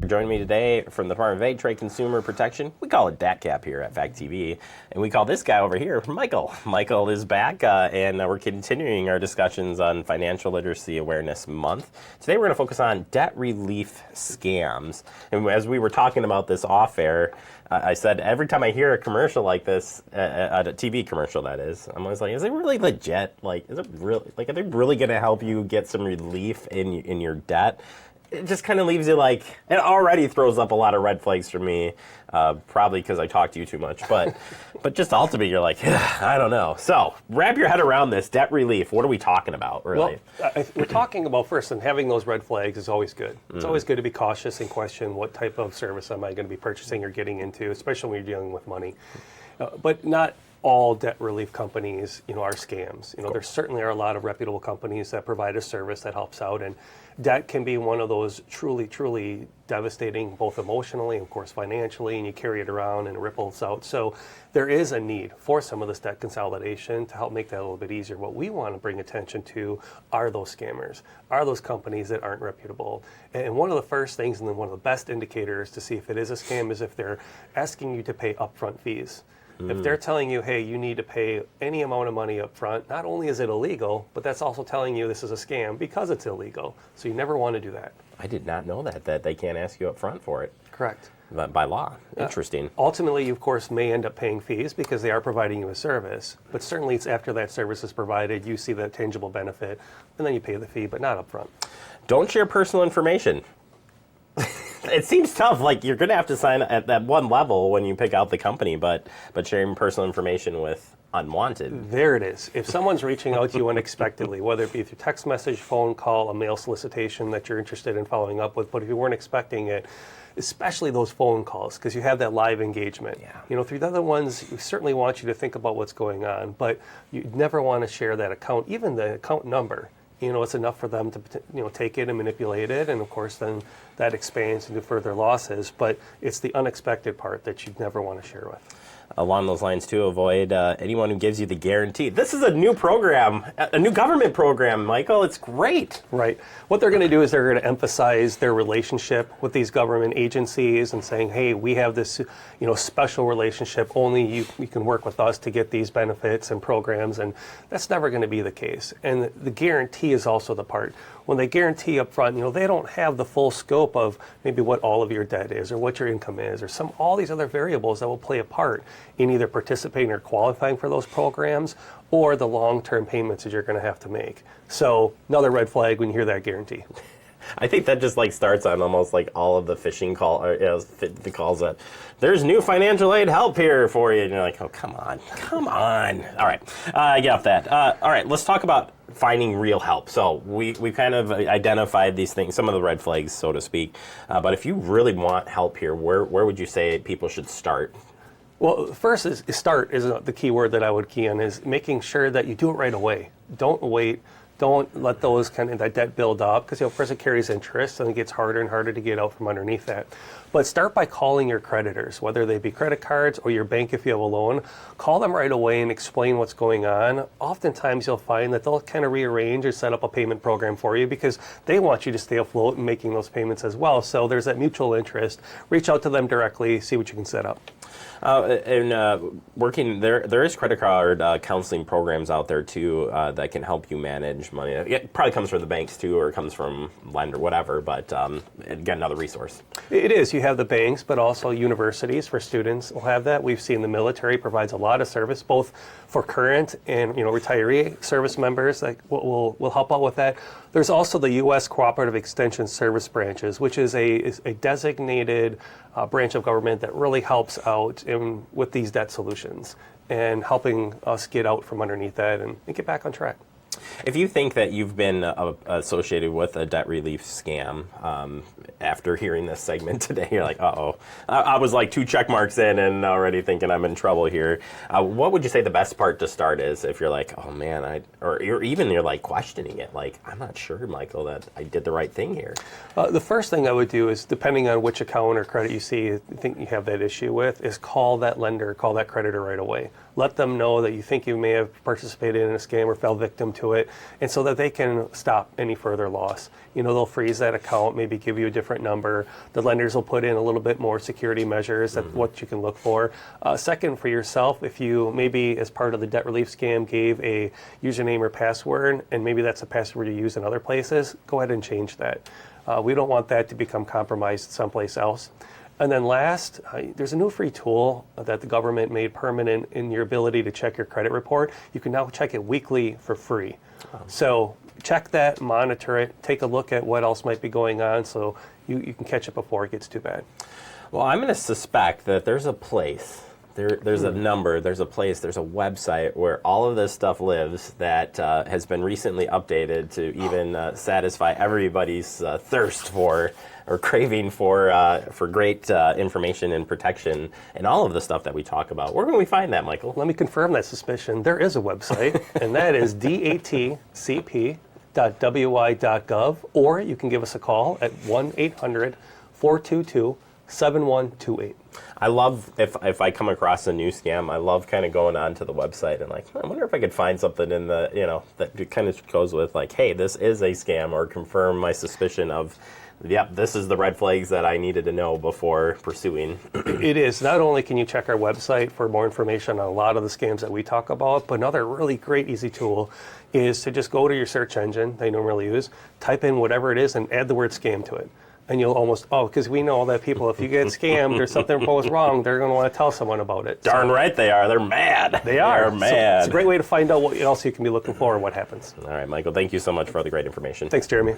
Joining me today from the Department of Ag Trade Consumer Protection, we call it DATCP here at Fact TV, and we call this guy over here Michael. Michael is back, and we're continuing our discussions on Financial Literacy Awareness Month. Today we're going to focus on debt relief scams, and as we were talking about this off air, I said every time I hear a commercial like this, a TV commercial that is, I'm always like, is it really legit? Like, is it really, like, are they really going to help you get some relief in your debt? It just kind of leaves you like, it already throws up a lot of red flags for me, probably because I talk to you too much, but just ultimately you're like, I don't know. So wrap your head around this, debt relief, what are we talking about, really? Well, we're talking about first, and having those red flags is always good. It's always good to be cautious and question what type of service am I going to be purchasing or getting into, especially when you're dealing with money. But not all debt relief companies, are scams. There certainly are a lot of reputable companies that provide a service that helps out, and debt can be one of those truly, truly devastating, both emotionally, of course, financially, and you carry it around and it ripples out. So there is a need for some of this debt consolidation to help make that a little bit easier. What we want to bring attention to are those scammers, are those companies that aren't reputable. And one of the first things, and then one of the best indicators to see if it is a scam, is if they're asking you to pay upfront fees. If they're telling you, hey, you need to pay any amount of money up front, not only is it illegal, but that's also telling you this is a scam because it's illegal. So you never want to do that. I did not know that they can't ask you up front for it. Correct. By law. Interesting. Ultimately, you, of course, may end up paying fees because they are providing you a service. But certainly it's after that service is provided, you see that tangible benefit, and then you pay the fee, but not up front. Don't share personal information. It seems tough, like you're going to have to sign at that one level when you pick out the company, but sharing personal information with unwanted. There it is. If someone's reaching out to you unexpectedly, whether it be through text message, phone call, a mail solicitation that you're interested in following up with, but if you weren't expecting it, especially those phone calls, because you have that live engagement. Yeah. Through the other ones, we certainly want you to think about what's going on, but you never want to share that account, even the account number. It's enough for them to, take it and manipulate it, and of course then that expands into further losses, but it's the unexpected part that you'd never want to share with. Along those lines, too, avoid anyone who gives you the guarantee. This is a new program, a new government program, Michael. It's great. Right. What they're going to do is they're going to emphasize their relationship with these government agencies and saying, hey, we have this, special relationship. Only you can work with us to get these benefits and programs, and that's never going to be the case. And the guarantee is also the part. When they guarantee up front, they don't have the full scope of maybe what all of your debt is or what your income is or all these other variables that will play a part in either participating or qualifying for those programs or the long-term payments that you're going to have to make. So another red flag when you hear that guarantee. I think that just starts on almost like all of the phishing the calls that there's new financial aid help here for you, and you're like, oh, come on. All right, get off that. All right, let's talk about finding real help. So we kind of identified these things, some of the red flags, so to speak. But if you really want help here, where would you say people should start? Well, first is start is the key word that I would key in, is making sure that you do it right away. Don't wait. Don't let those that debt build up, because of course it carries interest and it gets harder and harder to get out from underneath that. But start by calling your creditors, whether they be credit cards or your bank if you have a loan. Call them right away and explain what's going on. Oftentimes you'll find that they'll kind of rearrange or set up a payment program for you because they want you to stay afloat and making those payments as well. So there's that mutual interest. Reach out to them directly, see what you can set up. Working there is credit card counseling programs out there too that can help you manage money. It probably comes from the banks too, or it comes from lender, whatever. But again, another resource. It is. You have the banks, but also universities for students will have that. We've seen the military provides a lot of service, both for current and retiree service members that will help out with that. There's also the U.S. Cooperative Extension Service branches, which is a designated branch of government that really helps out with these debt solutions and helping us get out from underneath that and get back on track. If you think that you've been associated with a debt relief scam, after hearing this segment today, you're like, uh-oh. I was like 2 check marks in and already thinking I'm in trouble here. What would you say the best part to start is if you're like, oh man, or you're like questioning it, like, I'm not sure, Michael, that I did the right thing here? The first thing I would do is, depending on which account or credit you think you have that issue with, is call that lender, call that creditor right away. let them know that you think you may have participated in a scam or fell victim to it, and so that they can stop any further loss. They'll freeze that account, maybe give you a different number. The lenders will put in a little bit more security measures, that's what you can look for. Second, for yourself, if you maybe as part of the debt relief scam gave a username or password, and maybe that's a password you use in other places, go ahead and change that. We don't want that to become compromised someplace else. And then last, there's a new free tool that the government made permanent in your ability to check your credit report. You can now check it weekly for free. So check that, monitor it, take a look at what else might be going on so you can catch it before it gets too bad. Well, I'm going to suspect that there's a place, there's a number, there's a place, there's a website where all of this stuff lives that has been recently updated to even satisfy everybody's thirst for or craving for great information and protection and all of the stuff that we talk about. Where can we find that, Michael? Let me confirm that suspicion. There is a website, and that is datcp.wi.gov, or you can give us a call at 1-800-422-7128. I love, if I come across a new scam, I love kind of going onto the website and like, I wonder if I could find something in the, that kind of goes with like, hey, this is a scam, or confirm my suspicion of, yep, this is the red flags that I needed to know before pursuing. It is. Not only can you check our website for more information on a lot of the scams that we talk about, but another really great, easy tool is to just go to your search engine they normally use, type in whatever it is, and add the word scam to it. And you'll almost, because we know that people, if you get scammed or something goes wrong, they're going to want to tell someone about it. Darn right they are. They're mad. They are mad. So it's a great way to find out what else you can be looking for and what happens. All right, Michael, thank you so much for all the great information. Thanks, Jeremy.